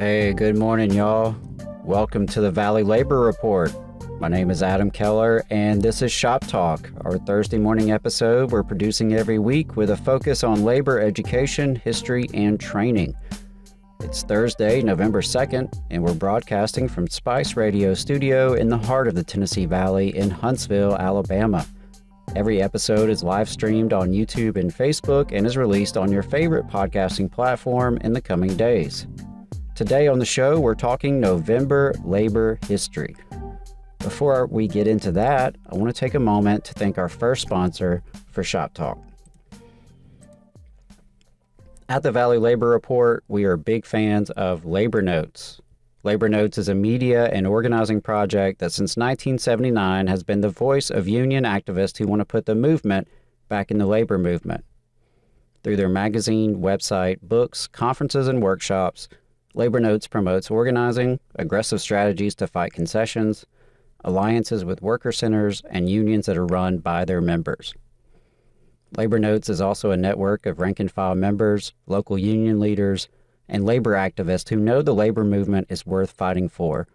Hey, good morning, y'all. Welcome to the Valley Labor Report. My name is Adam Keller, and this is Shop Talk, our Thursday morning episode we're producing every week with a focus on labor education, history, and training. It's Thursday, November 2nd, and we're broadcasting from Spice Radio Studio in the heart of the Tennessee Valley in Huntsville, Alabama. Every episode is live streamed on YouTube and Facebook and is released on your favorite podcasting platform in the coming days. Today on the show, we're talking November labor history. Before we get into that, I want to take a moment to thank our first sponsor for Shop Talk. At the Valley Labor Report, we are big fans of Labor Notes. Labor Notes is a media and organizing project that since 1979 has been the voice of union activists who want to put the movement back in the labor movement. Through their magazine, website, books, conferences, and workshops, Labor Notes promotes organizing, aggressive strategies to fight concessions, alliances with worker centers, and unions that are run by their members. Labor Notes is also a network of rank-and-file members, local union leaders, and labor activists who know the labor movement is worth fighting for.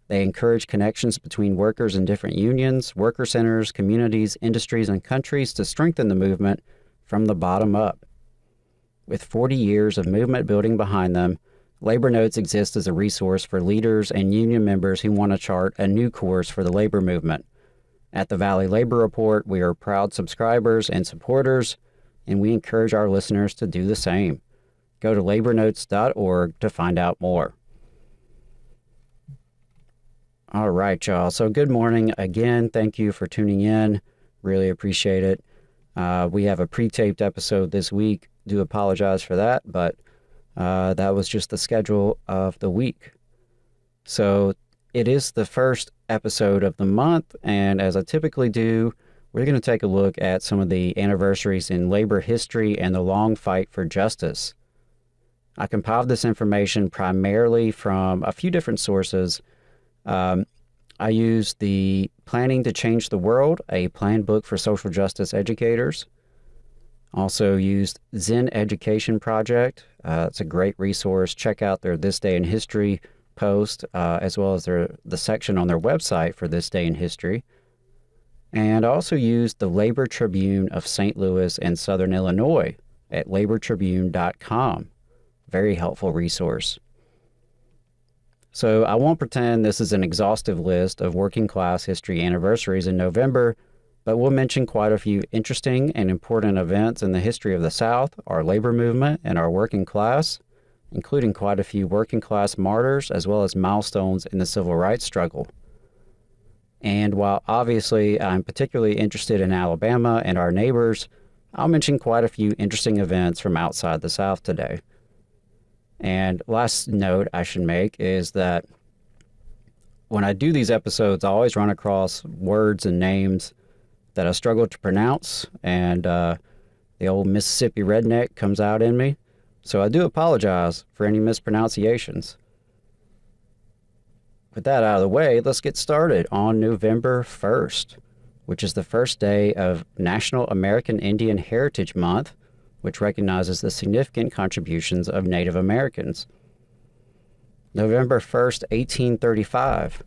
They encourage connections between workers in different unions, worker centers, communities, industries, and countries to strengthen the movement from the bottom up. With 40 years of movement building behind them, Labor Notes exists as a resource for leaders and union members who want to chart a new course for the labor movement. At the Valley Labor Report, we are proud subscribers and supporters, and we encourage our listeners to do the same. Go to labornotes.org to find out more. All right, y'all. So good morning again. Thank you for tuning in. Really appreciate it. We have a pre-taped episode this week. Do apologize for that, but that was just the schedule of the week. So it is the first episode of the month, and as I typically do, we're going to take a look at some of the anniversaries in labor history and the long fight for justice. I compiled this information primarily from a few different sources. I used the Planning to Change the World, a plan book for social justice educators. Also used Zinn Education Project. It's a great resource. Check out their This Day in History post, as well as the section on their website for This Day in History. And I also used the Labor Tribune of St. Louis and Southern Illinois at labortribune.com. Very helpful resource. So I won't pretend this is an exhaustive list of working class history anniversaries in November, but we'll mention quite a few interesting and important events in the history of the South, our labor movement, and our working class, including quite a few working class martyrs as well as milestones in the civil rights struggle. And while obviously I'm particularly interested in Alabama and our neighbors, I'll mention quite a few interesting events from outside the South today. And last note I should make is that when I do these episodes, I always run across words and names that I struggle to pronounce, and the old Mississippi redneck comes out in me. So I do apologize for any mispronunciations. With that out of the way, let's get started on November 1st, which is the first day of National American Indian Heritage Month, which recognizes the significant contributions of Native Americans. November 1st, 1835.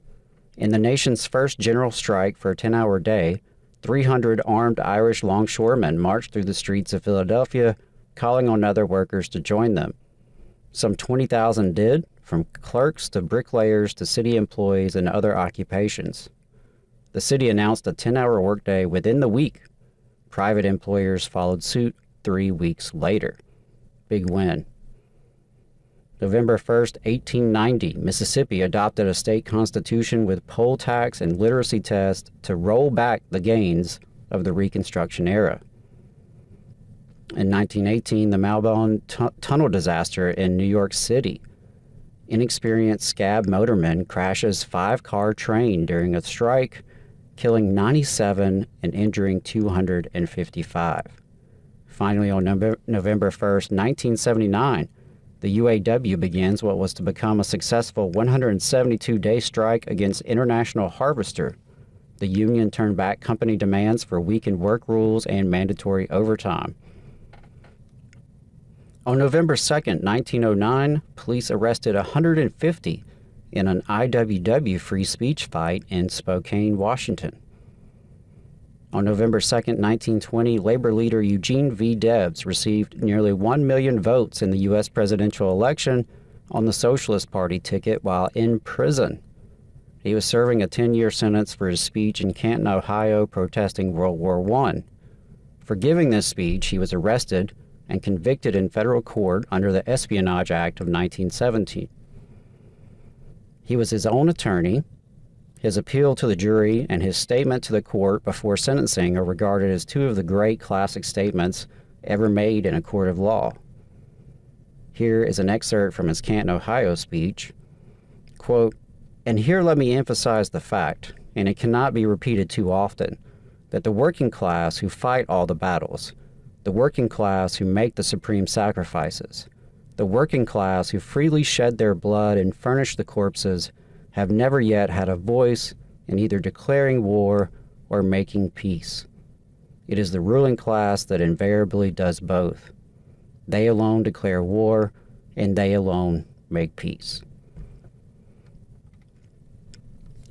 In the nation's first general strike for a 10-hour day, 300 armed Irish longshoremen marched through the streets of Philadelphia, calling on other workers to join them. Some 20,000 did, from clerks to bricklayers to city employees and other occupations. The city announced a 10-hour workday within the week. Private employers followed suit 3 weeks later. Big win. November 1st, 1890, Mississippi adopted a state constitution with poll tax and literacy tests to roll back the gains of the Reconstruction era. In 1918, the Malbone Tunnel disaster in New York City. Inexperienced scab motorman crashes 5-car train during a strike, killing 97 and injuring 255. Finally, on November 1st, 1979, the UAW begins what was to become a successful 172-day strike against International Harvester. The union turned back company demands for weakened work rules and mandatory overtime. On November 2nd, 1909, police arrested 150 in an IWW free speech fight in Spokane, Washington. On November 2nd, 1920, labor leader Eugene V. Debs received nearly 1 million votes in the U.S. presidential election on the Socialist Party ticket while in prison. He was serving a 10-year sentence for his speech in Canton, Ohio, protesting World War I. For giving this speech, he was arrested and convicted in federal court under the Espionage Act of 1917. He was his own attorney. His appeal to the jury and his statement to the court before sentencing are regarded as two of the great classic statements ever made in a court of law. Here is an excerpt from his Canton, Ohio speech. Quote, "And here let me emphasize the fact, and it cannot be repeated too often, that the working class who fight all the battles, the working class who make the supreme sacrifices, the working class who freely shed their blood and furnish the corpses, have never yet had a voice in either declaring war or making peace. It is the ruling class that invariably does both. They alone declare war, and they alone make peace."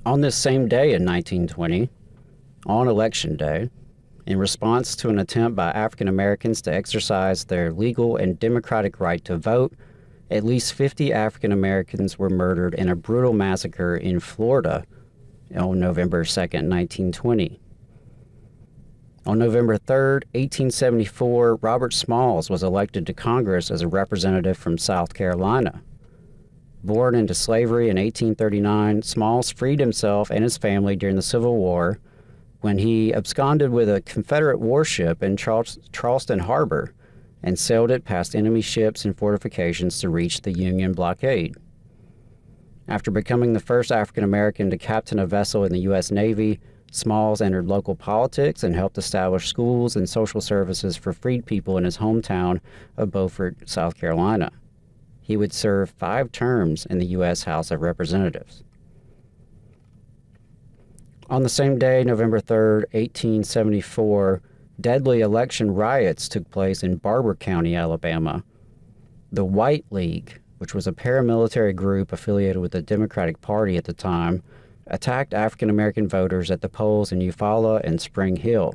On this same day in 1920, on Election Day, in response to an attempt by African Americans to exercise their legal and democratic right to vote, at least 50 African Americans were murdered in a brutal massacre in Florida on November 2nd, 1920. On November 3rd, 1874, Robert Smalls was elected to Congress as a representative from South Carolina. Born into slavery in 1839, Smalls freed himself and his family during the Civil War when he absconded with a Confederate warship in Charleston Harbor and sailed it past enemy ships and fortifications to reach the Union blockade. After becoming the first African American to captain a vessel in the U.S. Navy, Smalls entered local politics and helped establish schools and social services for freed people in his hometown of Beaufort, South Carolina. He would serve 5 terms in the U.S. House of Representatives. On the same day, November 3rd, 1874, deadly election riots took place in Barber County, Alabama. The White League, which was a paramilitary group affiliated with the Democratic Party at the time, attacked African American voters at the polls in Eufaula and Spring Hill.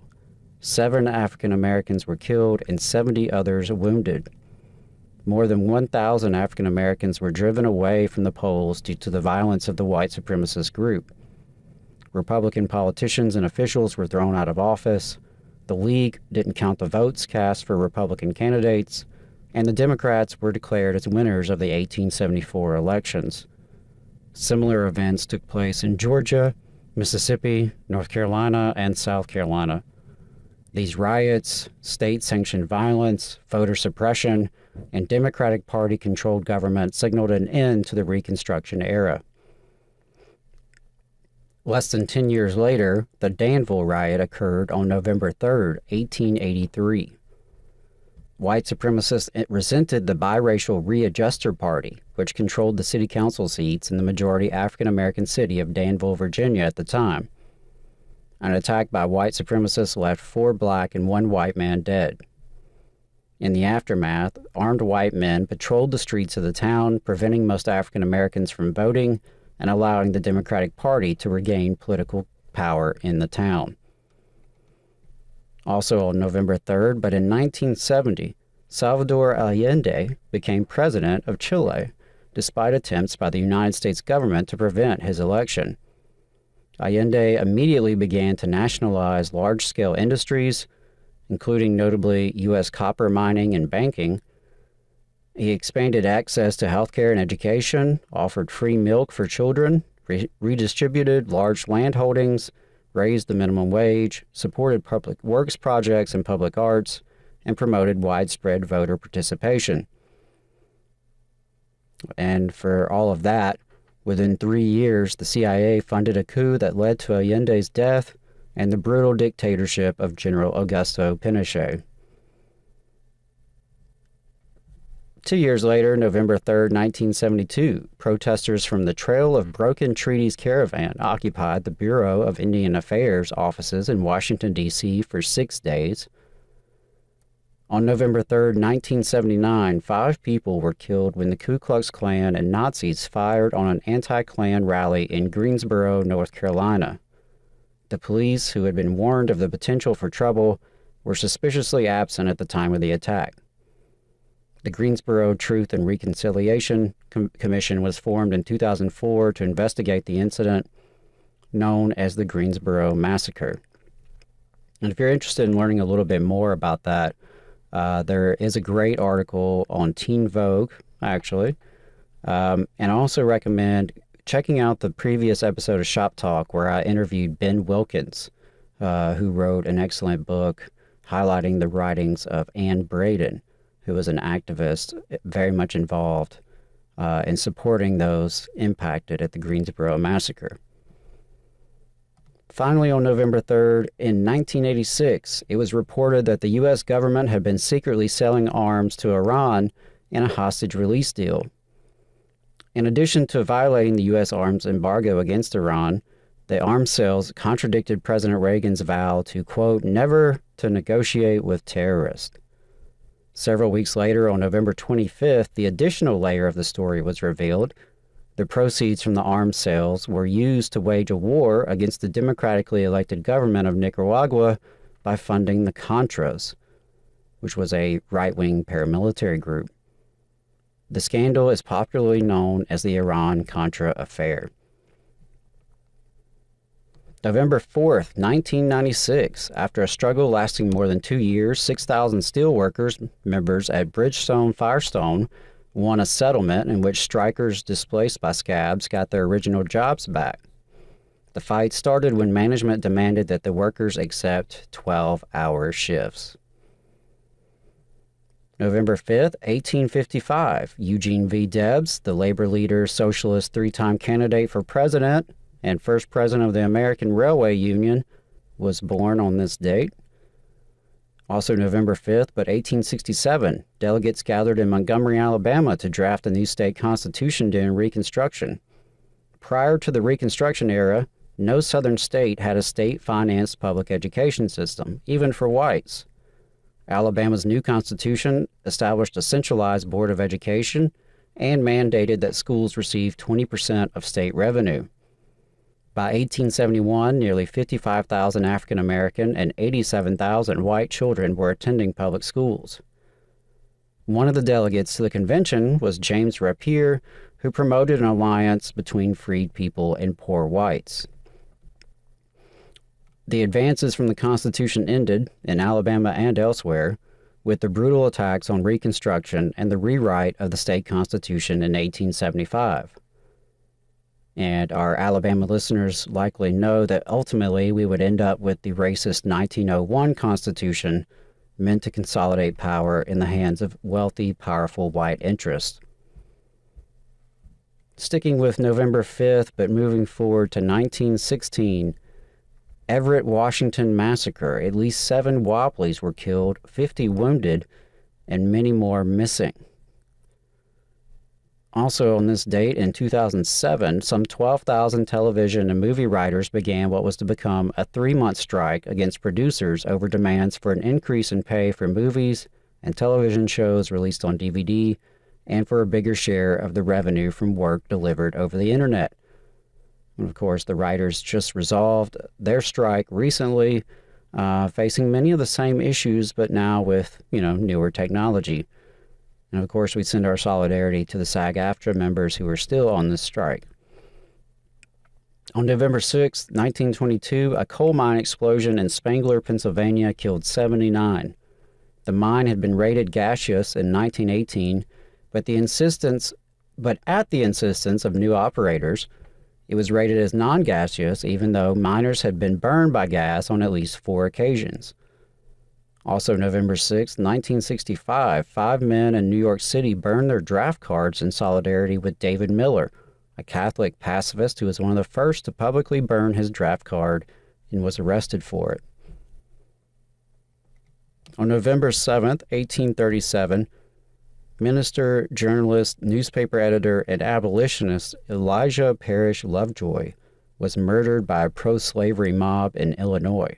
7 African Americans were killed and 70 others wounded. More than 1,000 African Americans were driven away from the polls due to the violence of the white supremacist group. Republican politicians and officials were thrown out of office. The League didn't count the votes cast for Republican candidates, and the Democrats were declared as winners of the 1874 elections. Similar events took place in Georgia, Mississippi, North Carolina, and South Carolina. These riots, state-sanctioned violence, voter suppression, and Democratic Party-controlled government signaled an end to the Reconstruction era. Less than 10 years later, the Danville riot occurred on November 3, 1883. White supremacists resented the biracial Readjuster Party, which controlled the city council seats in the majority African-American city of Danville, Virginia at the time. An attack by white supremacists left 4 black and 1 white man dead. In the aftermath, armed white men patrolled the streets of the town, preventing most African Americans from voting and allowing the Democratic Party to regain political power in the town. Also on November 3rd, but in 1970, Salvador Allende became president of Chile, despite attempts by the United States government to prevent his election. Allende immediately began to nationalize large-scale industries, including notably U.S. copper mining and banking. He expanded access to healthcare and education, offered free milk for children, redistributed large land holdings, raised the minimum wage, supported public works projects and public arts, and promoted widespread voter participation. And for all of that, within 3 years, the CIA funded a coup that led to Allende's death and the brutal dictatorship of General Augusto Pinochet. 2 years later, November 3rd, 1972, protesters from the Trail of Broken Treaties caravan occupied the Bureau of Indian Affairs offices in Washington, D.C. for 6 days. On November 3rd, 1979, 5 people were killed when the Ku Klux Klan and Nazis fired on an anti-Klan rally in Greensboro, North Carolina. The police, who had been warned of the potential for trouble, were suspiciously absent at the time of the attack. The Greensboro Truth and Reconciliation Commission was formed in 2004 to investigate the incident, known as the Greensboro Massacre. And if you're interested in learning a little bit more about that, there is a great article on Teen Vogue, actually. And I also recommend checking out the previous episode of Shop Talk where I interviewed Ben Wilkins, who wrote an excellent book highlighting the writings of Ann Braden, who was an activist very much involved in supporting those impacted at the Greensboro Massacre. Finally, on November 3rd, in 1986, it was reported that the U.S. government had been secretly selling arms to Iran in a hostage release deal. In addition to violating the U.S. arms embargo against Iran, the arms sales contradicted President Reagan's vow to, quote, never to negotiate with terrorists. Several weeks later, on November 25th, the additional layer of the story was revealed. The proceeds from the arms sales were used to wage a war against the democratically elected government of Nicaragua by funding the Contras, which was a right-wing paramilitary group. The scandal is popularly known as the Iran-Contra affair. November 4th, 1996, after a struggle lasting more than 2 years, 6,000 steelworkers members at Bridgestone Firestone won a settlement in which strikers displaced by scabs got their original jobs back. The fight started when management demanded that the workers accept 12-hour shifts. November 5th, 1855, Eugene V. Debs, the labor leader, socialist, 3-time candidate for president and first president of the American Railway Union, was born on this date. Also November 5th, but 1867, delegates gathered in Montgomery, Alabama to draft a new state constitution during Reconstruction. Prior to the Reconstruction era, no southern state had a state-financed public education system, even for whites. Alabama's new constitution established a centralized board of education and mandated that schools receive 20% of state revenue. By 1871, nearly 55,000 African American and 87,000 white children were attending public schools. One of the delegates to the convention was James Rapier, who promoted an alliance between freed people and poor whites. The advances from the Constitution ended, in Alabama and elsewhere, with the brutal attacks on Reconstruction and the rewrite of the state constitution in 1875. And our Alabama listeners likely know that ultimately we would end up with the racist 1901 Constitution meant to consolidate power in the hands of wealthy, powerful white interests. Sticking with November 5th, but moving forward to 1916, Everett, Washington massacre. At least 7 Wapleys were killed, 50 wounded, and many more missing. Also on this date, in 2007, some 12,000 television and movie writers began what was to become a 3-month strike against producers over demands for an increase in pay for movies and television shows released on DVD and for a bigger share of the revenue from work delivered over the internet. And of course, the writers just resolved their strike recently, facing many of the same issues, but now with, newer technology. And of course, we send our solidarity to the SAG-AFTRA members who are still on this strike. On November 6, 1922, a coal mine explosion in Spangler, Pennsylvania killed 79. The mine had been rated gaseous in 1918, but at the insistence of new operators, it was rated as non-gaseous, even though miners had been burned by gas on at least 4 occasions. Also November 6, 1965, 5 men in New York City burned their draft cards in solidarity with David Miller, a Catholic pacifist who was one of the first to publicly burn his draft card and was arrested for it. On November 7, 1837, minister, journalist, newspaper editor, and abolitionist Elijah Parrish Lovejoy was murdered by a pro-slavery mob in Illinois.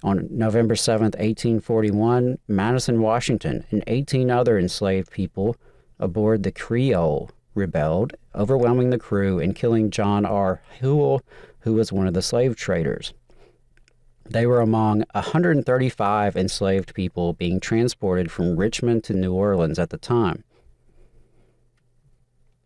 On November 7th, 1841, Madison, Washington, and 18 other enslaved people aboard the Creole rebelled, overwhelming the crew and killing John R. Huell, who was one of the slave traders. They were among 135 enslaved people being transported from Richmond to New Orleans at the time.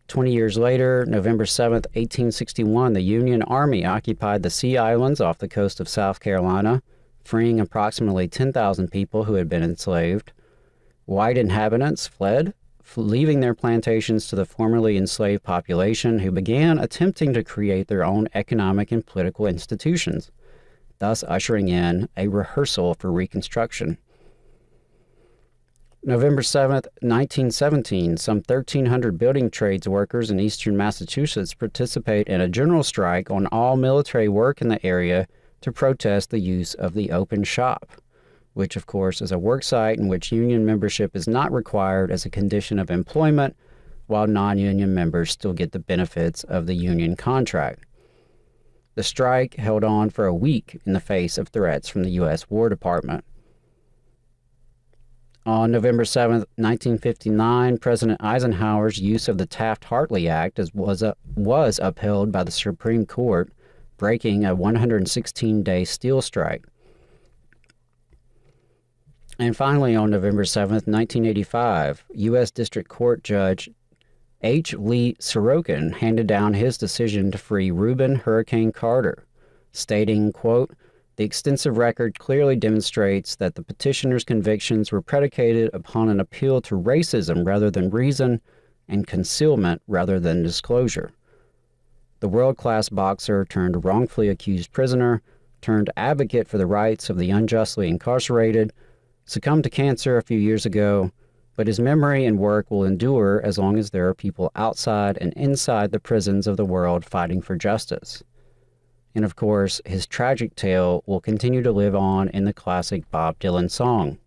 20 years later, November 7th, 1861, the Union Army occupied the Sea Islands off the coast of South Carolina, freeing approximately 10,000 people who had been enslaved. White inhabitants fled, leaving their plantations to the formerly enslaved population, who began attempting to create their own economic and political institutions, thus ushering in a rehearsal for Reconstruction. November 7th, 1917, some 1,300 building trades workers in eastern Massachusetts participate in a general strike on all military work in the area to protest the use of the open shop, which of course is a work site in which union membership is not required as a condition of employment, while non-union members still get the benefits of the union contract. The strike held on for a week in the face of threats from the U.S. War Department. On November 7, 1959, President Eisenhower's use of the Taft-Hartley Act was upheld by the Supreme Court, breaking a 116-day steel strike. And finally, on November 7, 1985, U.S. District Court Judge H. Lee Sorokin handed down his decision to free Reuben Hurricane Carter, stating, quote, "The extensive record clearly demonstrates that the petitioner's convictions were predicated upon an appeal to racism rather than reason and concealment rather than disclosure. The world-class boxer turned wrongfully accused prisoner, turned advocate for the rights of the unjustly incarcerated, succumbed to cancer a few years ago, but his memory and work will endure as long as there are people outside and inside the prisons of the world fighting for justice." And of course, his tragic tale will continue to live on in the classic Bob Dylan song.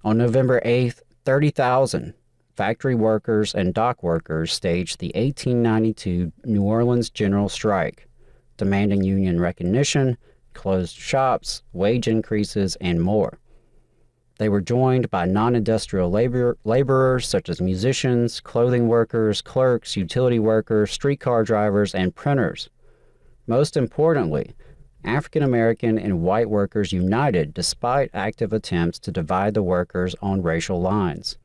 On November 8th, 30,000 factory workers and dock workers staged the 1892 New Orleans General Strike, demanding union recognition, closed shops, wage increases, and more. They were joined by non-industrial laborers such as musicians, clothing workers, clerks, utility workers, streetcar drivers, and printers. Most importantly, African American and white workers united despite active attempts to divide the workers on racial lines.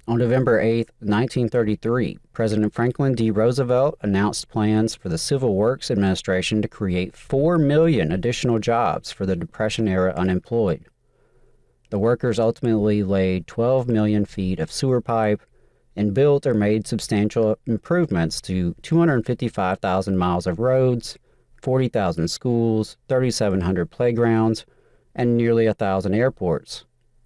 On November 8, 1933, President Franklin D. Roosevelt announced plans for the Civil Works Administration to create 4 million additional jobs for the Depression-era unemployed. The workers ultimately laid 12 million feet of sewer pipe and built or made substantial improvements to 255,000 miles of roads, 40,000 schools, 3,700 playgrounds, and nearly 1,000 airports,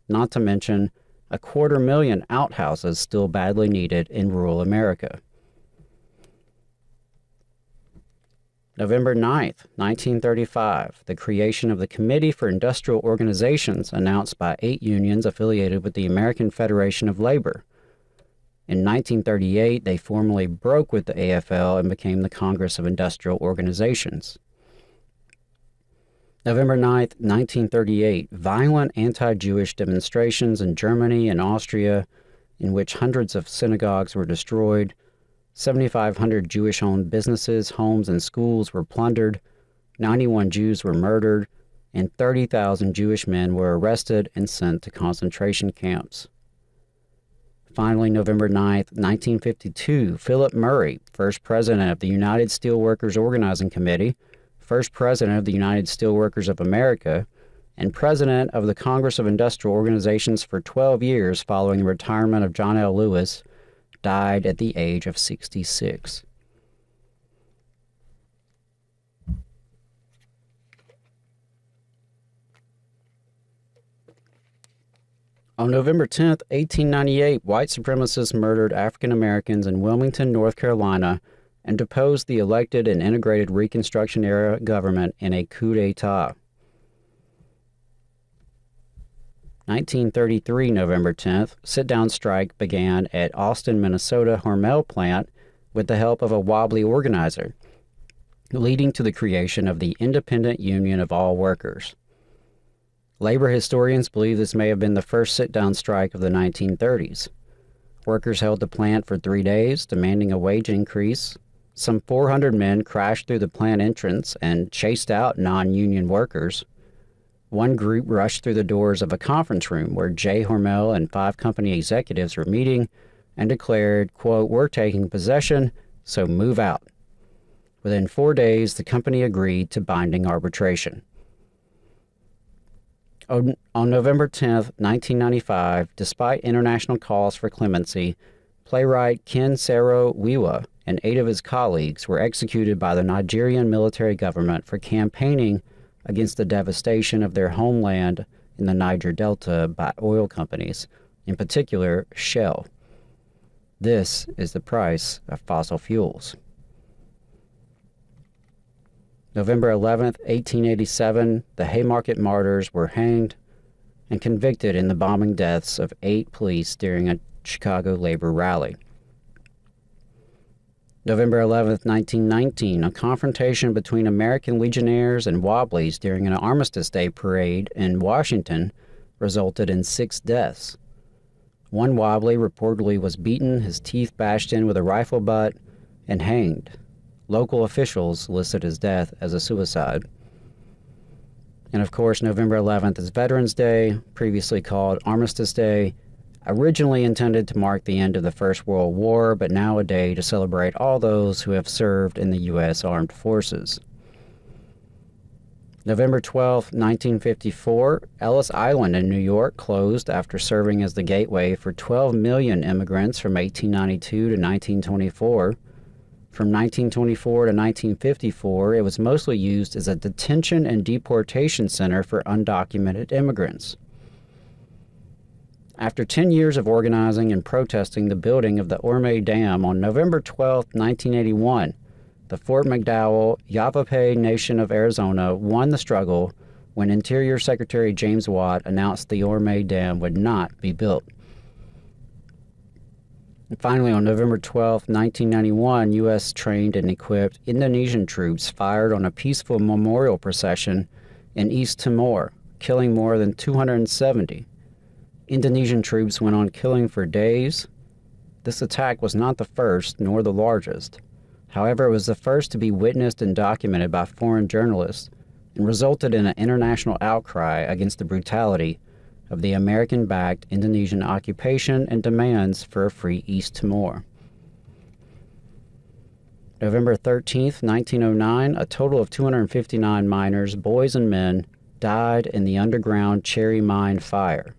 not to mention 250,000 outhouses still badly needed in rural America. November 9th, 1935, the creation of the Committee for Industrial Organizations announced by 8 unions affiliated with the American Federation of Labor. In 1938, they formally broke with the AFL and became the Congress of Industrial Organizations. November 9, 1938, violent anti-Jewish demonstrations in Germany and Austria, in which hundreds of synagogues were destroyed, 7,500 Jewish-owned businesses, homes, and schools were plundered, 91 Jews were murdered, and 30,000 Jewish men were arrested and sent to concentration camps. Finally, November 9, 1952, Philip Murray, first president of the United Steelworkers Organizing Committee, first president of the United Steelworkers of America, and president of the Congress of Industrial Organizations for 12 years following the retirement of John L. Lewis, died at the age of 66. On November 10, 1898, white supremacists murdered African Americans in Wilmington, North Carolina, and deposed the elected and integrated Reconstruction-era government in a coup d'etat. 1933, November 10th, sit-down strike began at Austin, Minnesota Hormel plant with the help of a wobbly organizer. leading to the creation of the Independent Union of All Workers. Labor historians believe this may have been the first sit-down strike of the 1930s. Workers held the plant for 3 days, demanding a wage increase. Some 400 men crashed through the plant entrance and chased out non-union workers. One group rushed through the doors of a conference room where J. Hormel and 5 company executives were meeting and declared, quote, "We're taking possession, so move out." Within 4 days, the company agreed to binding arbitration. On November 10, 1995, despite international calls for clemency, playwright Ken Saro-Wiwa and 8 of his colleagues were executed by the Nigerian military government for campaigning against the devastation of their homeland in the Niger Delta by oil companies, in particular Shell. This is the price of fossil fuels. November 11, 1887, the Haymarket Martyrs were hanged and convicted in the bombing deaths of 8 police during a Chicago labor rally. November 11, 1919, a confrontation between American Legionnaires and Wobblies during an Armistice Day parade in Washington resulted in 6 deaths. One Wobbly reportedly was beaten, his teeth bashed in with a rifle butt, and hanged. Local officials listed his death as a suicide. And of course, November 11th is Veterans Day, previously called Armistice Day, originally intended to mark the end of the First World War, but now a day to celebrate all those who have served in the U.S. Armed Forces. November 12, 1954, Ellis Island in New York closed after serving as the gateway for 12 million immigrants from 1892 to 1924. From 1924 to 1954, it was mostly used as a detention and deportation center for undocumented immigrants. After 10 years of organizing and protesting the building of the Orme Dam on November 12, 1981, the Fort McDowell Yavapai Nation of Arizona won the struggle when Interior Secretary James Watt announced the Orme Dam would not be built. And finally, on November 12, 1991, U.S. trained and equipped Indonesian troops fired on a peaceful memorial procession in East Timor, killing more than 270. Indonesian troops went on killing for days. This attack was not the first nor the largest. However, it was the first to be witnessed and documented by foreign journalists and resulted in an international outcry against the brutality of the American-backed Indonesian occupation and demands for a free East Timor. November 13, 1909, a total of 259 miners, boys and men, died in the underground Cherry Mine fire.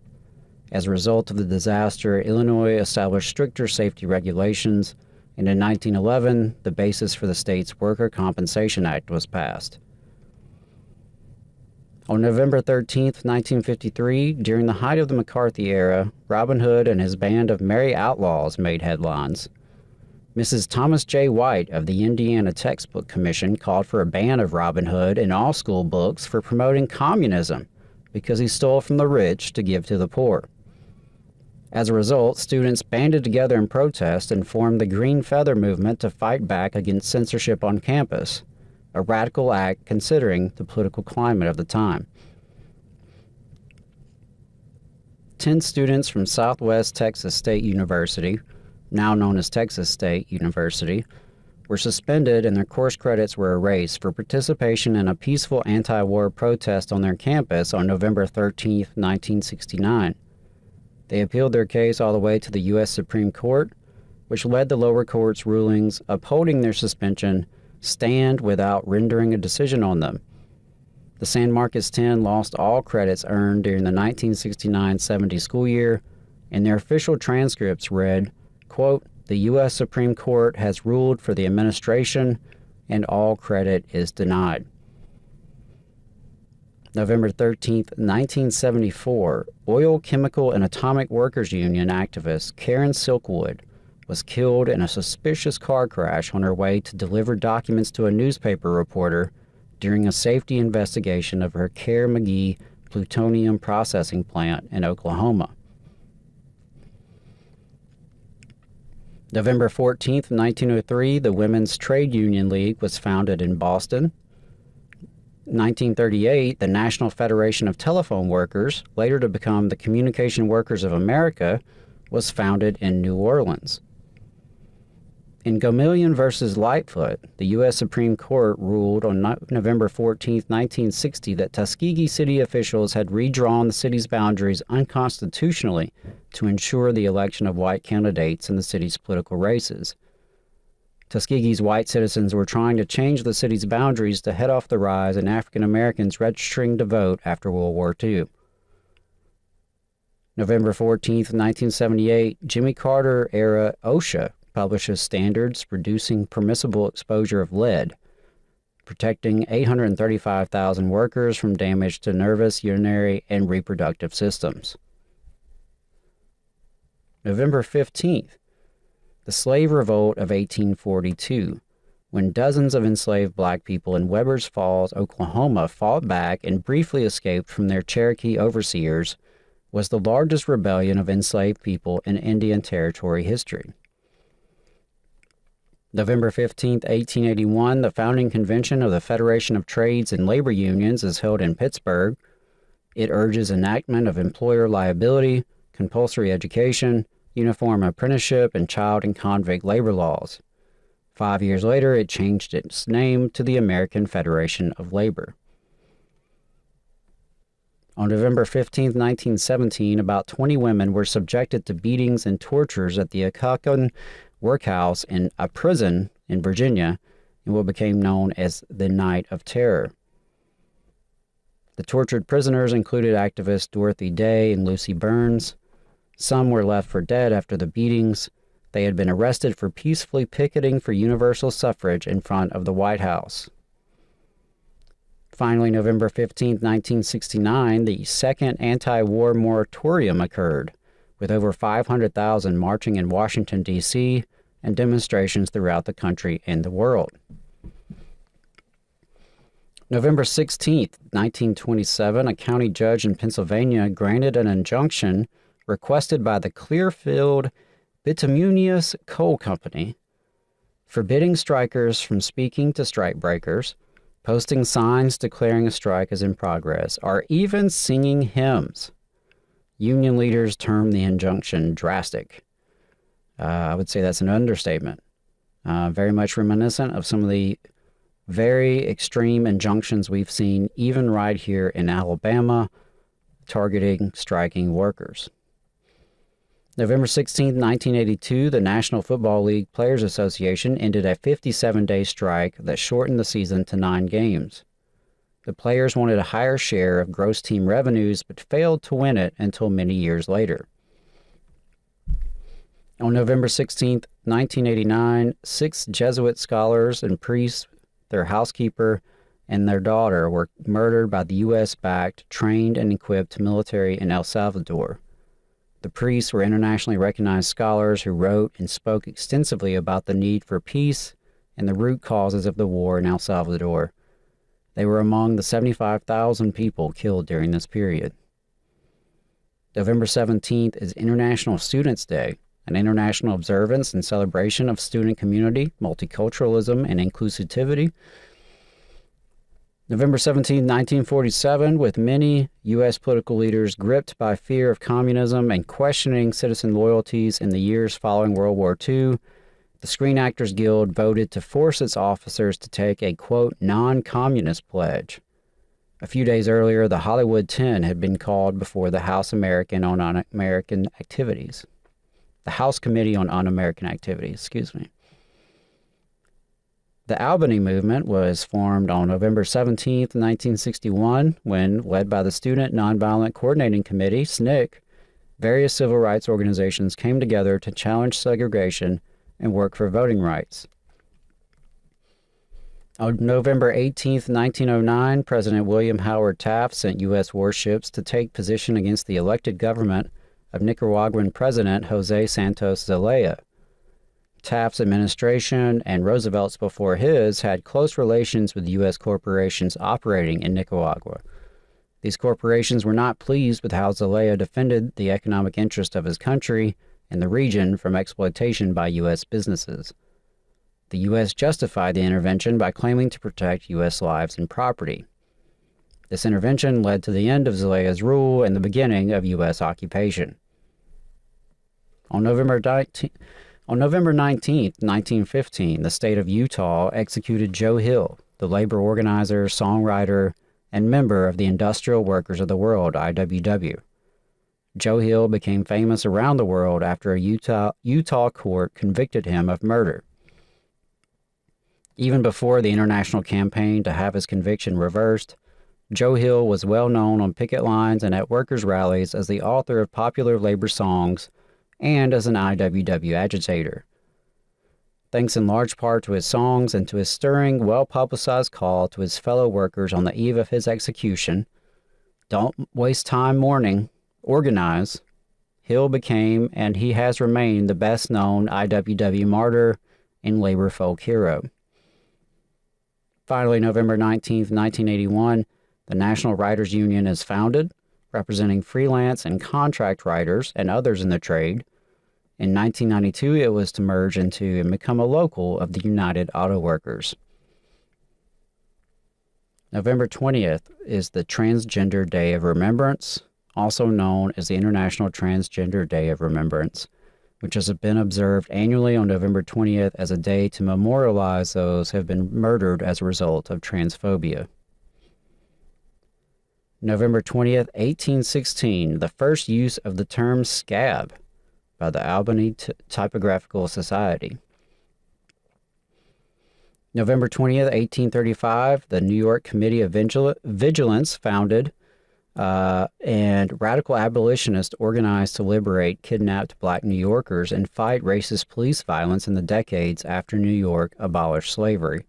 As a result of the disaster, Illinois established stricter safety regulations, and in 1911, the basis for the state's Worker Compensation Act was passed. On November 13, 1953, during the height of the McCarthy era, Robin Hood and his band of merry outlaws made headlines. Mrs. Thomas J. White of the Indiana Textbook Commission called for a ban of Robin Hood in all school books for promoting communism because he stole from the rich to give to the poor. As a result, students banded together in protest and formed the Green Feather movement to fight back against censorship on campus, a radical act considering the political climate of the time. 10 students from Southwest Texas State University, now known as Texas State University, were suspended and their course credits were erased for participation in a peaceful anti-war protest on their campus on November 13, 1969. They appealed their case all the way to the U.S. Supreme Court, which led the lower court's rulings upholding their suspension stand without rendering a decision on them. The San Marcos 10 lost all credits earned during the 1969-70 school year, and their official transcripts read, quote, "The U.S. Supreme Court has ruled for the administration and all credit is denied." November 13, 1974, Oil, Chemical, and Atomic Workers Union activist Karen Silkwood was killed in a suspicious car crash on her way to deliver documents to a newspaper reporter during a safety investigation of her Kerr-McGee plutonium processing plant in Oklahoma. November 14th, 1903, the Women's Trade Union League was founded in Boston. 1938, the National Federation of Telephone Workers, later to become the Communication Workers of America, was founded in New Orleans. In Gomillion versus Lightfoot, the U.S. Supreme Court ruled on November 14, 1960, that Tuskegee city officials had redrawn the city's boundaries unconstitutionally to ensure the election of white candidates in the city's political races. Tuskegee's white citizens were trying to change the city's boundaries to head off the rise in African Americans registering to vote after World War II. November 14, 1978, Jimmy Carter-era OSHA publishes standards reducing permissible exposure of lead, protecting 835,000 workers from damage to nervous, urinary, and reproductive systems. November 15th, the slave revolt of 1842, when dozens of enslaved black people in Weber's Falls, Oklahoma, fought back and briefly escaped from their Cherokee overseers, was the largest rebellion of enslaved people in Indian Territory history. November 15, 1881, the founding convention of the Federation of Trades and Labor Unions is held in Pittsburgh. It urges enactment of employer liability, compulsory education, uniform apprenticeship, and child and convict labor laws. 5 years later, it changed its name to the American Federation of Labor. On November 15, 1917, about 20 women were subjected to beatings and tortures at the Occoquan workhouse in a prison in Virginia in what became known as the Night of Terror. The tortured prisoners included activists Dorothy Day and Lucy Burns. Some were left for dead after the beatings. They had been arrested for peacefully picketing for universal suffrage in front of the White House. Finally, November 15, 1969, the second anti-war moratorium occurred, with over 500,000 marching in Washington, D.C., and demonstrations throughout the country and the world. November 16, 1927, a county judge in Pennsylvania granted an injunction requested by the Clearfield Bituminous Coal Company, forbidding strikers from speaking to strikebreakers, posting signs declaring a strike is in progress, or even singing hymns. Union leaders termed the injunction drastic. I would say that's an understatement. Very much reminiscent of some of the very extreme injunctions we've seen even right here in Alabama, targeting striking workers. November 16, 1982, the National Football League Players Association ended a 57-day strike that shortened the season to 9 games. The players wanted a higher share of gross team revenues, but failed to win it until many years later. On November 16, 1989, 6 Jesuit scholars and priests, their housekeeper, and their daughter were murdered by the U.S.-backed, trained and equipped military in El Salvador. The priests were internationally recognized scholars who wrote and spoke extensively about the need for peace and the root causes of the war in El Salvador. They were among the 75,000 people killed during this period. November 17th is International Students' Day, an international observance and celebration of student community, multiculturalism, and inclusivity. November 17, 1947, with many U.S. political leaders gripped by fear of communism and questioning citizen loyalties in the years following World War II, the Screen Actors Guild voted to force its officers to take a, quote, non-communist pledge. A few days earlier, the Hollywood 10 had been called before the House American on Un-American Activities. The House Committee on Un-American Activities, The Albany Movement was formed on November 17, 1961, when, led by the Student Nonviolent Coordinating Committee, SNCC, various civil rights organizations came together to challenge segregation and work for voting rights. On November 18, 1909, President William Howard Taft sent U.S. warships to take position against the elected government of Nicaraguan President Jose Santos Zelaya. Taft's administration and Roosevelt's before his had close relations with U.S. corporations operating in Nicaragua. These corporations were not pleased with how Zelaya defended the economic interest of his country in the region from exploitation by U.S. businesses. The U.S. justified the intervention by claiming to protect U.S. lives and property. This intervention led to the end of Zelaya's rule and the beginning of U.S. occupation. On November 19, 1915, the state of Utah executed Joe Hill, the labor organizer, songwriter, and member of the Industrial Workers of the World, IWW. Joe Hill became famous around the world after a Utah court convicted him of murder. Even before the international campaign to have his conviction reversed, Joe Hill was well known on picket lines and at workers' rallies as the author of popular labor songs and as an IWW agitator. Thanks in large part to his songs and to his stirring, well-publicized call to his fellow workers on the eve of his execution, "Don't waste time mourning, organize," Hill became, and he has remained, the best-known IWW martyr and labor folk hero. Finally, November 19, 1981, the National Writers Union is founded, representing freelance and contract writers and others in the trade. In 1992, it was to merge into and become a local of the United Auto Workers. November 20th is the Transgender Day of Remembrance, also known as the International Transgender Day of Remembrance, which has been observed annually on November 20th as a day to memorialize those who have been murdered as a result of transphobia. November 20th, 1816, the first use of the term scab by the Albany Typographical Society. November 20th, 1835, the New York Committee of Vigilance founded, and radical abolitionists organized to liberate kidnapped black New Yorkers and fight racist police violence in the decades after New York abolished slavery.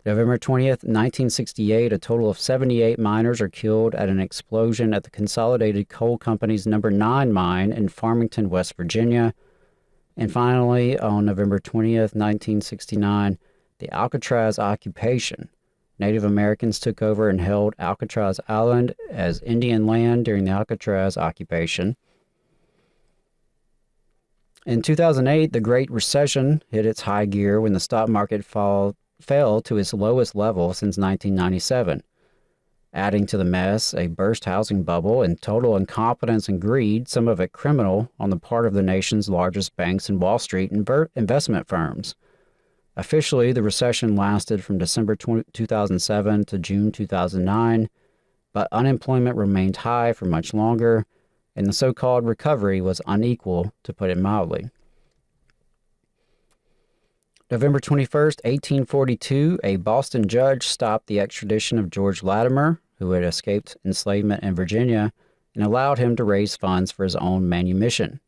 November 20th, 1968, a total of 78 miners are killed at an explosion at the Consolidated Coal Company's No. 9 mine in Farmington, West Virginia. And finally, on November 20th, 1969, the Alcatraz occupation. Native Americans took over and held Alcatraz Island as Indian land during the Alcatraz occupation. In 2008, the Great Recession hit its high gear when the stock market fell to its lowest level since 1997. Adding to the mess, a burst housing bubble and total incompetence and greed, some of it criminal, on the part of the nation's largest banks and Wall Street investment firms. Officially, the recession lasted from December 2007 to June 2009, but unemployment remained high for much longer, and the so-called recovery was unequal, to put it mildly. November 21st, 1842, a Boston judge stopped the extradition of George Latimer, who had escaped enslavement in Virginia, and allowed him to raise funds for his own manumission.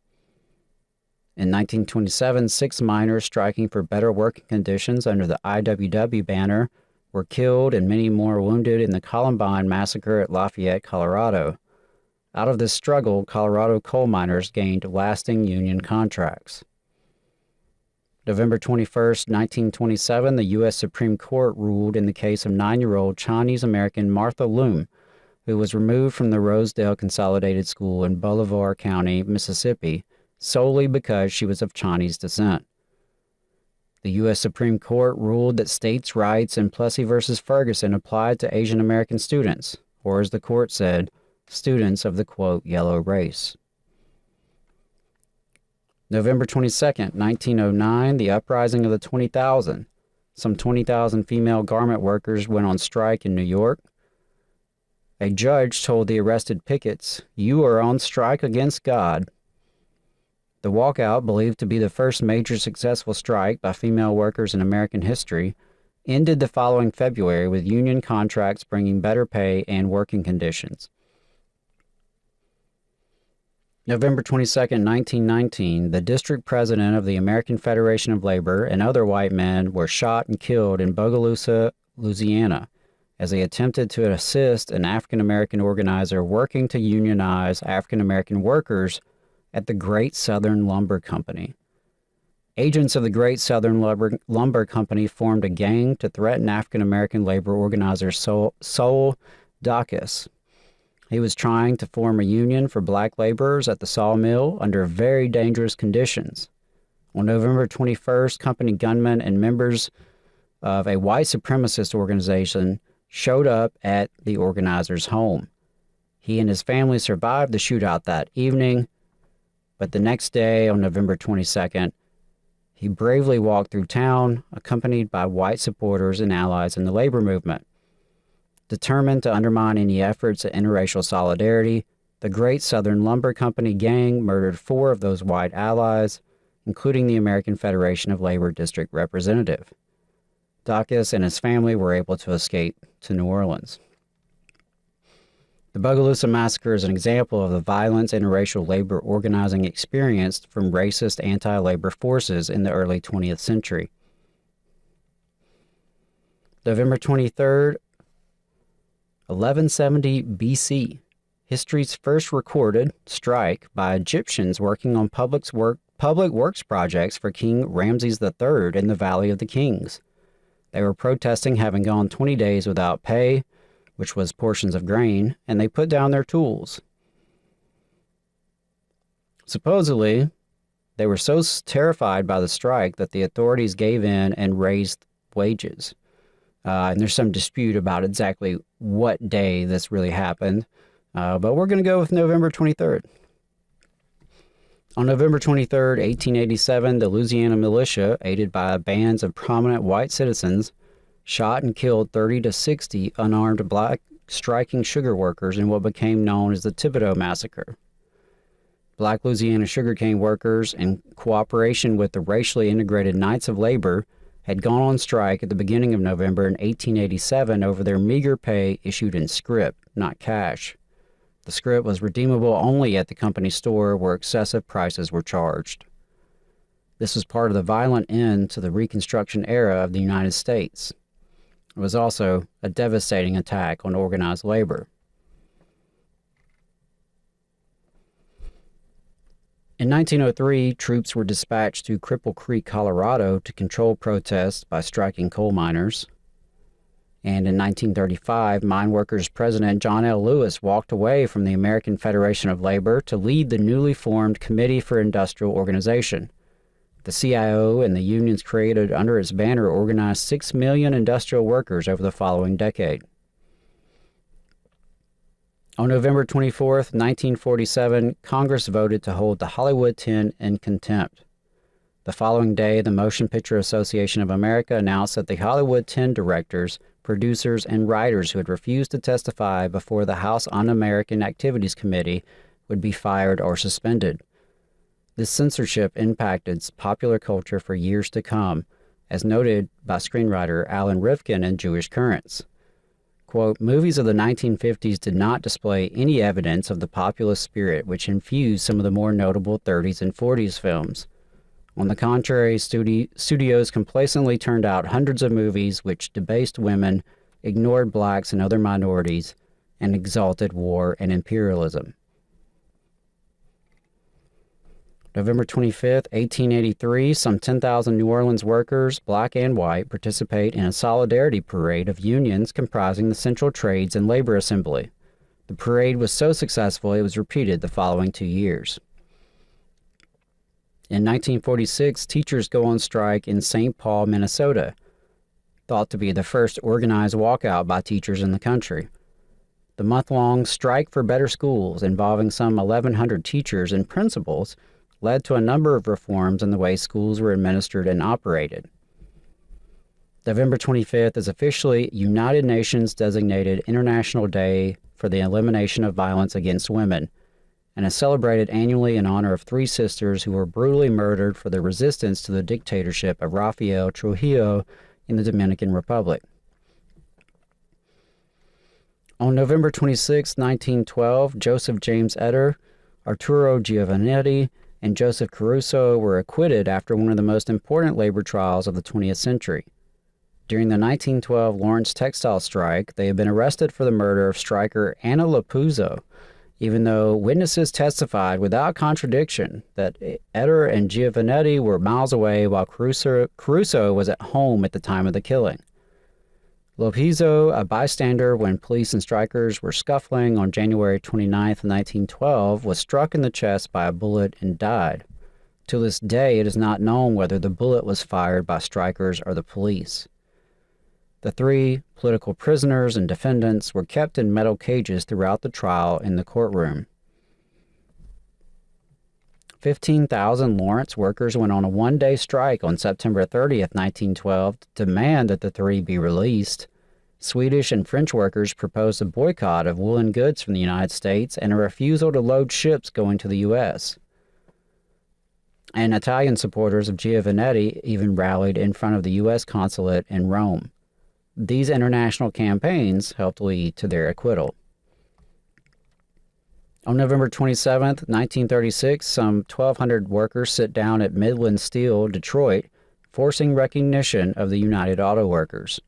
In 1927, 6 miners striking for better working conditions under the IWW banner were killed and many more wounded in the Columbine massacre at Lafayette, Colorado. Out of this struggle, Colorado coal miners gained lasting union contracts. November 21st, 1927, the U.S. Supreme Court ruled in the case of 9-year-old Chinese-American Martha Loom, who was removed from the Rosedale Consolidated School in Bolivar County, Mississippi, solely because she was of Chinese descent. The U.S. Supreme Court ruled that states' rights in Plessy v. Ferguson applied to Asian American students, or as the court said, students of the, quote, yellow race. November 22nd, 1909, the uprising of the 20,000. Some 20,000 female garment workers went on strike in New York. A judge told the arrested pickets, "You are on strike against God." The walkout, believed to be the first major successful strike by female workers in American history, ended the following February with union contracts bringing better pay and working conditions. November 22, 1919, the district president of the American Federation of Labor and other white men were shot and killed in Bogalusa, Louisiana, as they attempted to assist an African-American organizer working to unionize African-American workers at the Great Southern Lumber Company. Agents of the Great Southern Lumber Company formed a gang to threaten African-American labor organizer Sol Dacus. He was trying to form a union for black laborers at the sawmill under very dangerous conditions. On November 21st, company gunmen and members of a white supremacist organization showed up at the organizer's home. He and his family survived the shootout that evening, but the next day, on November 22nd, he bravely walked through town, accompanied by white supporters and allies in the labor movement. Determined to undermine any efforts at interracial solidarity, the Great Southern Lumber Company gang murdered 4 of those white allies, including the American Federation of Labor District Representative. Dacus and his family were able to escape to New Orleans. The Bogalusa Massacre is an example of the violence interracial labor organizing experienced from racist anti-labor forces in the early 20th century. November 23rd, 1170 BC, history's first recorded strike by Egyptians working on public works projects for King Ramses III in the Valley of the Kings. They were protesting having gone 20 days without pay, which was portions of grain, and they put down their tools. Supposedly, they were so terrified by the strike that the authorities gave in and raised wages. And there's some dispute about exactly what day this really happened, but we're going to go with November 23rd. On November 23rd, 1887, the Louisiana militia, aided by bands of prominent white citizens, shot and killed 30 to 60 unarmed black striking sugar workers in what became known as the Thibodaux Massacre. Black Louisiana sugarcane workers, in cooperation with the racially integrated Knights of Labor, had gone on strike at the beginning of November in 1887 over their meager pay issued in scrip, not cash. The scrip was redeemable only at the company store where excessive prices were charged. This was part of the violent end to the Reconstruction era of the United States. It was also a devastating attack on organized labor. In 1903, troops were dispatched to Cripple Creek, Colorado to control protests by striking coal miners. And in 1935, mine workers President John L. Lewis walked away from the American Federation of Labor to lead the newly formed Committee for Industrial Organization. The CIO and the unions created under its banner organized 6 million industrial workers over the following decade. On November 24, 1947, Congress voted to hold the Hollywood 10 in contempt. The following day, the Motion Picture Association of America announced that the Hollywood 10 directors, producers, and writers who had refused to testify before the House Un-American Activities Committee would be fired or suspended. This censorship impacted popular culture for years to come, as noted by screenwriter Alan Rifkin in Jewish Currents. Quote, movies of the 1950s did not display any evidence of the populist spirit which infused some of the more notable 30s and 40s films. On the contrary, studios complacently turned out hundreds of movies which debased women, ignored blacks and other minorities, and exalted war and imperialism. November 25, 1883, some 10,000 New Orleans workers, black and white, participate in a solidarity parade of unions comprising the Central Trades and Labor Assembly. The parade was so successful it was repeated the following 2 years. In 1946, teachers go on strike in St. Paul, Minnesota, thought to be the first organized walkout by teachers in the country. The month-long Strike for Better Schools, involving some 1,100 teachers and principals, led to a number of reforms in the way schools were administered and operated. November 25th is officially United Nations designated International Day for the Elimination of Violence Against Women, and is celebrated annually in honor of 3 sisters who were brutally murdered for their resistance to the dictatorship of Rafael Trujillo in the Dominican Republic. On November 26, 1912, Joseph James Eder, Arturo Giovannetti, and Joseph Caruso were acquitted after one of the most important labor trials of the 20th century. During the 1912 Lawrence textile strike, they had been arrested for the murder of striker Anna Lapuzzo, even though witnesses testified without contradiction that Eder and Giovannetti were miles away while Caruso was at home at the time of the killing. Lopezzo, a bystander when police and strikers were scuffling on January 29, 1912, was struck in the chest by a bullet and died. To this day, it is not known whether the bullet was fired by strikers or the police. The 3 political prisoners and defendants were kept in metal cages throughout the trial in the courtroom. 15,000 Lawrence workers went on a one-day strike on September 30th, 1912, to demand that the 3 be released. Swedish and French workers proposed a boycott of woolen goods from the United States and a refusal to load ships going to the U.S. And Italian supporters of Giovannetti even rallied in front of the U.S. consulate in Rome. These international campaigns helped lead to their acquittal. On November 27, 1936, some 1,200 workers sit down at Midland Steel, Detroit, forcing recognition of the United Auto Workers.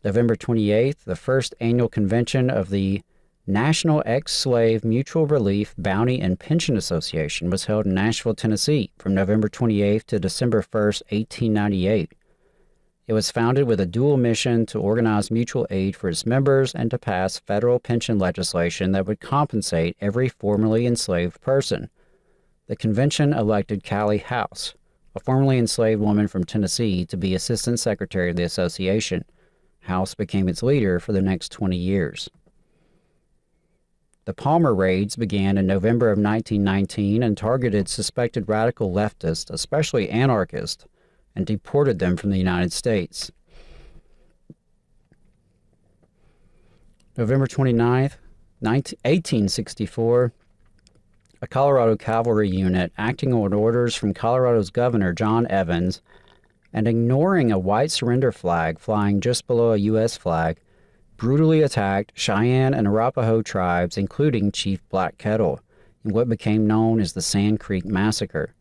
November 28th, the first annual convention of the National Ex-Slave Mutual Relief, Bounty, and Pension Association was held in Nashville, Tennessee, from November 28th to December 1st, 1898. It was founded with a dual mission to organize mutual aid for its members and to pass federal pension legislation that would compensate every formerly enslaved person. The convention elected Callie House, a formerly enslaved woman from Tennessee, to be Assistant Secretary of the association. House became its leader for the next 20 years. The Palmer raids began in November of 1919 and targeted suspected radical leftists, especially anarchists, and deported them from the United States. November 29th, 1864, a Colorado cavalry unit acting on orders from Colorado's governor, John Evans, and ignoring a white surrender flag flying just below a U.S. flag, brutally attacked Cheyenne and Arapaho tribes, including Chief Black Kettle, in what became known as the Sand Creek Massacre.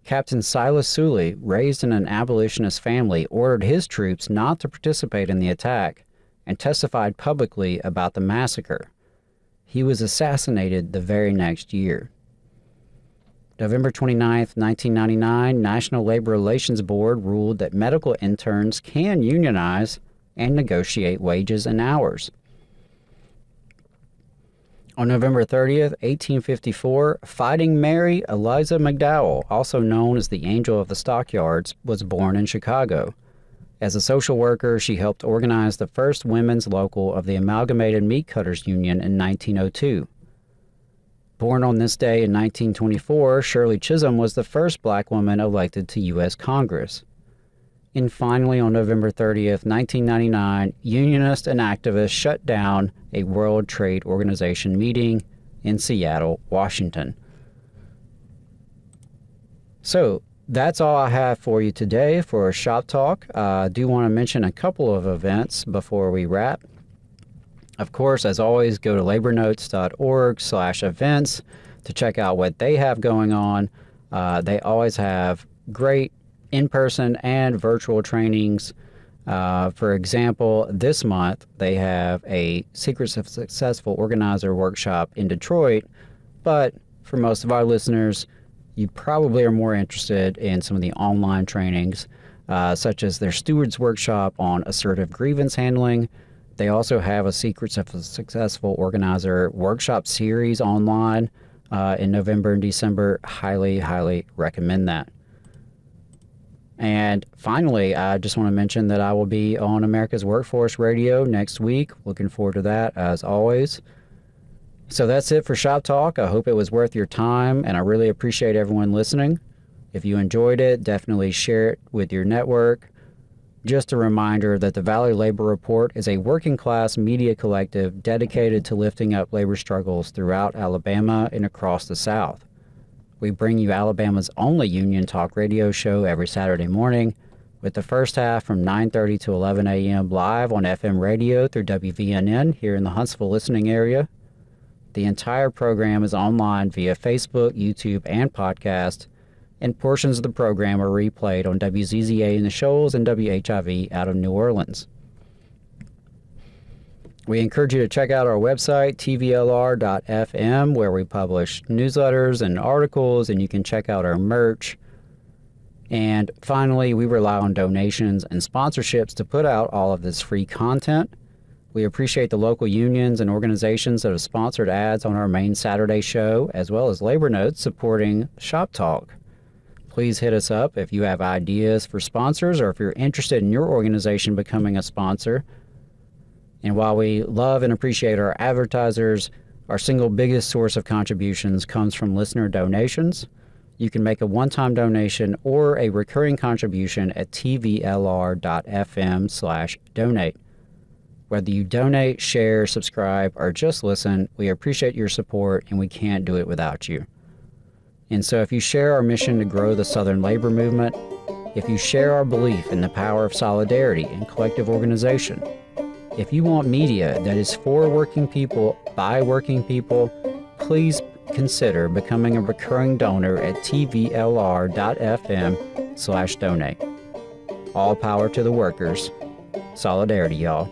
Captain Silas Sully, raised in an abolitionist family, ordered his troops not to participate in the attack and testified publicly about the massacre. He was assassinated the very next year. November 29, 1999, National Labor Relations Board ruled that medical interns can unionize and negotiate wages and hours. On November 30th, 1854, Fighting Mary Eliza McDowell, also known as the Angel of the Stockyards, was born in Chicago. As a social worker, she helped organize the first women's local of the Amalgamated Meat Cutters Union in 1902. Born on this day in 1924, Shirley Chisholm was the first black woman elected to U.S. Congress. And finally, on November 30th, 1999, unionists and activists shut down a World Trade Organization meeting in Seattle, Washington. So that's all I have for you today for Shop Talk. I do want to mention a couple of events before we wrap. Of course, as always, go to labornotes.org/events to check out what they have going on. They always have great in-person and virtual trainings. For example, this month they have a Secrets of Successful Organizer workshop in Detroit, but for most of our listeners, you probably are more interested in some of the online trainings, such as their Stewards Workshop on assertive grievance handling. They also have a Secrets of a Successful Organizer workshop series online in November and December. Highly, highly recommend that. And finally, I just want to mention that I will be on America's Workforce Radio next week. Looking forward to that, as always. So that's it for Shop Talk. I hope it was worth your time, and I really appreciate everyone listening. If you enjoyed it, definitely share it with your network. Just a reminder that the Valley Labor Report is a working-class media collective dedicated to lifting up labor struggles throughout Alabama and across the South. We bring you Alabama's only union talk radio show every Saturday morning, with the first half from 9:30 to 11 a.m. live on FM radio through WVNN here in the Huntsville listening area. The entire program is online via Facebook, YouTube, and podcast, and portions of the program are replayed on WZZA in the Shoals and WHIV out of New Orleans. We encourage you to check out our website, tvlr.fm, where we publish newsletters and articles, and you can check out our merch. And finally, we rely on donations and sponsorships to put out all of this free content. We appreciate the local unions and organizations that have sponsored ads on our main Saturday show, as well as Labor Notes supporting Shop Talk. Please hit us up if you have ideas for sponsors or if you're interested in your organization becoming a sponsor. And while we love and appreciate our advertisers, our single biggest source of contributions comes from listener donations. You can make a one-time donation or a recurring contribution at tvlr.fm/donate. Whether you donate, share, subscribe, or just listen, we appreciate your support and we can't do it without you. And so if you share our mission to grow the Southern labor movement, if you share our belief in the power of solidarity and collective organization, if you want media that is for working people, by working people, please consider becoming a recurring donor at tvlr.fm/donate. All power to the workers. Solidarity, y'all.